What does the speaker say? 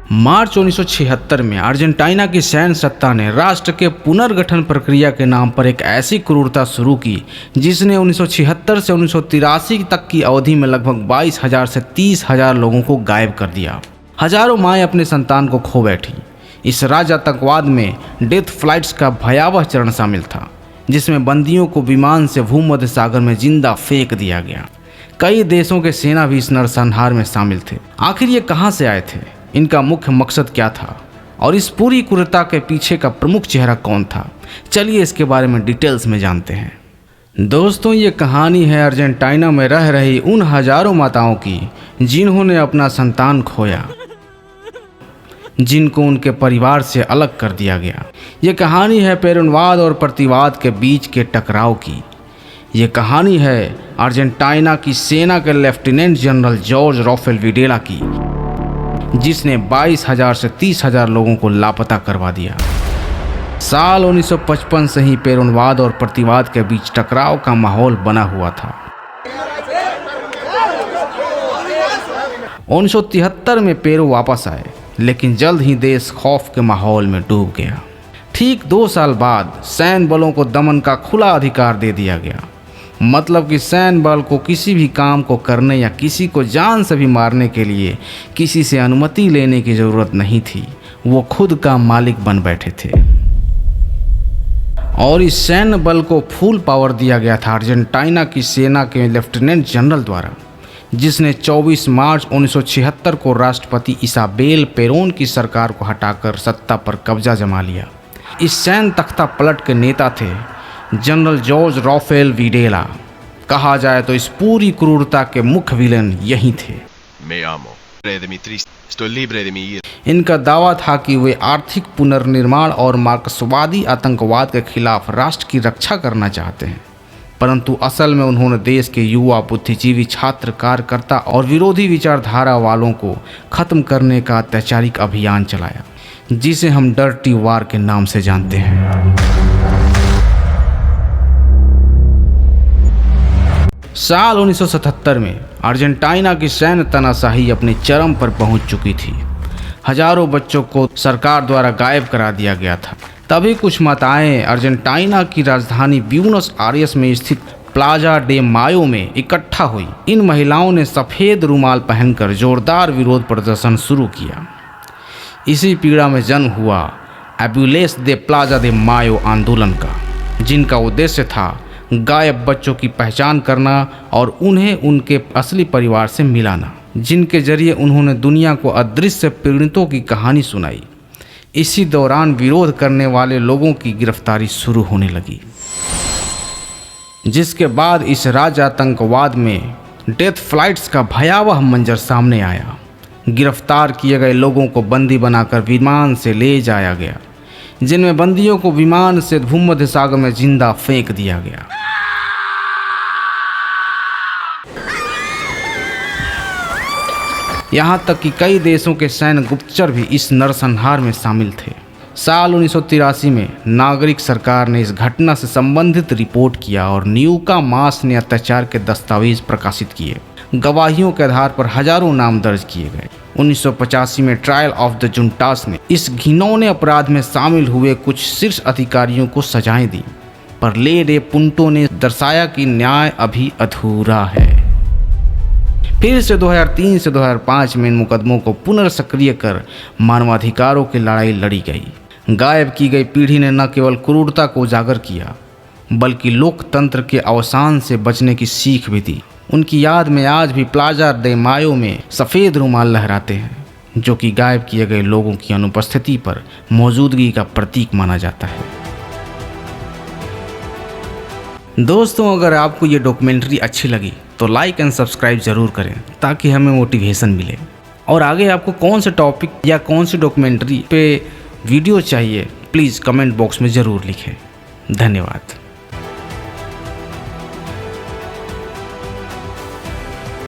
मार्च 1976 में अर्जेंटीना की सैन्य सत्ता ने राष्ट्र के पुनर्गठन प्रक्रिया के नाम पर एक ऐसी क्रूरता शुरू की जिसने 1976 से 1983 तक की अवधि में लगभग 22,000 से 30,000 लोगों को गायब कर दिया। हजारों माएँ अपने संतान को खो बैठी। इस राज्य आतंकवाद में डेथ फ्लाइट्स का भयावह चरण शामिल था, जिसमें बंदियों को विमान से भूमध्य सागर में जिंदा फेंक दिया गया। कई देशों के सेना भी इस नरसंहार में शामिल थे। आखिर ये कहाँ से आए थे, इनका मुख्य मकसद क्या था और इस पूरी क्रूरता के पीछे का प्रमुख चेहरा कौन था? चलिए इसके बारे में डिटेल्स में जानते हैं। दोस्तों, ये कहानी है अर्जेंटीना में रह रही उन हजारों माताओं की जिन्होंने अपना संतान खोया, जिनको उनके परिवार से अलग कर दिया गया। ये कहानी है पेरुनवाद और प्रतिवाद के बीच के टकराव की। ये कहानी है अर्जेंटीना की सेना के लेफ्टिनेंट जनरल जॉर्ज राफेल विडेला की, जिसने 22,000 से 30,000 लोगों को लापता करवा दिया। साल 1955 से ही पेरुनवाद और प्रतिवाद के बीच टकराव का माहौल बना हुआ था। 1973 में पेरू वापस आए, लेकिन जल्द ही देश खौफ के माहौल में डूब गया। ठीक 2 साल बाद सैन्य बलों को दमन का खुला अधिकार दे दिया गया। मतलब कि सैन्य बल को किसी भी काम को करने या किसी को जान से भी मारने के लिए किसी से अनुमति लेने की ज़रूरत नहीं थी। वो खुद का मालिक बन बैठे थे। और इस सैन्य बल को फुल पावर दिया गया था अर्जेंटीना की सेना के लेफ्टिनेंट जनरल द्वारा, जिसने 24 मार्च 1976 को राष्ट्रपति इसाबेल पेरोन की सरकार को हटाकर सत्ता पर कब्जा जमा लिया। इस सैन्य तख्ता पलट के नेता थे जनरल जॉर्ज राफेल विडेला। कहा जाए तो इस पूरी क्रूरता के मुख्य विलेन यही थे। इनका दावा था कि वे आर्थिक पुनर्निर्माण और मार्क्सवादी आतंकवाद के खिलाफ राष्ट्र की रक्षा करना चाहते हैं, परंतु असल में उन्होंने देश के युवा, बुद्धिजीवी, छात्र, कार्यकर्ता और विरोधी विचारधारा वालों को खत्म करने का अत्याचारिक अभियान चलाया, जिसे हम डर्टी वार के नाम से जानते हैं। साल 1977 में अर्जेंटीना की सैन्य तानाशाही अपने चरम पर पहुंच चुकी थी। हजारों बच्चों को सरकार द्वारा गायब करा दिया गया था। तभी कुछ माताएं अर्जेंटीना की राजधानी ब्यूनस आयर्स में स्थित प्लाजा डे मायो में इकट्ठा हुई। इन महिलाओं ने सफ़ेद रुमाल पहनकर जोरदार विरोध प्रदर्शन शुरू किया। इसी पीड़ा में जन्म हुआ एब्यूलेस दे प्लाजा दे मायो आंदोलन का, जिनका उद्देश्य था गायब बच्चों की पहचान करना और उन्हें उनके असली परिवार से मिलाना, जिनके जरिए उन्होंने दुनिया को अदृश्य पीड़ितों की कहानी सुनाई। इसी दौरान विरोध करने वाले लोगों की गिरफ्तारी शुरू होने लगी, जिसके बाद इस राज्य आतंकवाद में डेथ फ्लाइट्स का भयावह मंजर सामने आया। गिरफ्तार किए गए लोगों को बंदी बनाकर विमान से ले जाया गया, जिनमें बंदियों को विमान से भूमध्य सागर में जिंदा फेंक दिया गया। यहाँ तक कि कई देशों के सैन्य गुप्तचर भी इस नरसंहार में शामिल थे। साल 1983 में नागरिक सरकार ने इस घटना से संबंधित रिपोर्ट किया और न्यूका मास ने अत्याचार के दस्तावेज प्रकाशित किए। गवाहियों के आधार पर हजारों नाम दर्ज किए गए। 1985 में ट्रायल ऑफ द जुंटास ने इस घिनौने अपराध में शामिल हुए कुछ शीर्ष अधिकारियों को सजाएं दी, पर ले डे पुंटो ने दर्शाया कि न्याय अभी अधूरा है। फिर से 2003 से 2005 में इन मुकदमों को पुनर्सक्रिय कर मानवाधिकारों की लड़ाई लड़ी गई। गायब की गई पीढ़ी ने न केवल क्रूरता को उजागर किया, बल्कि लोकतंत्र के अवसान से बचने की सीख भी दी। उनकी याद में आज भी प्लाजा डे मायो में सफ़ेद रुमाल लहराते हैं, जो कि गायब किए गए लोगों की अनुपस्थिति पर मौजूदगी का प्रतीक माना जाता है। दोस्तों, अगर आपको ये डॉक्यूमेंट्री अच्छी लगी तो लाइक एंड सब्सक्राइब ज़रूर करें, ताकि हमें मोटिवेशन मिले। और आगे आपको कौन से टॉपिक या कौन सी डॉक्यूमेंट्री पे वीडियो चाहिए, प्लीज़ कमेंट बॉक्स में ज़रूर लिखें। धन्यवाद।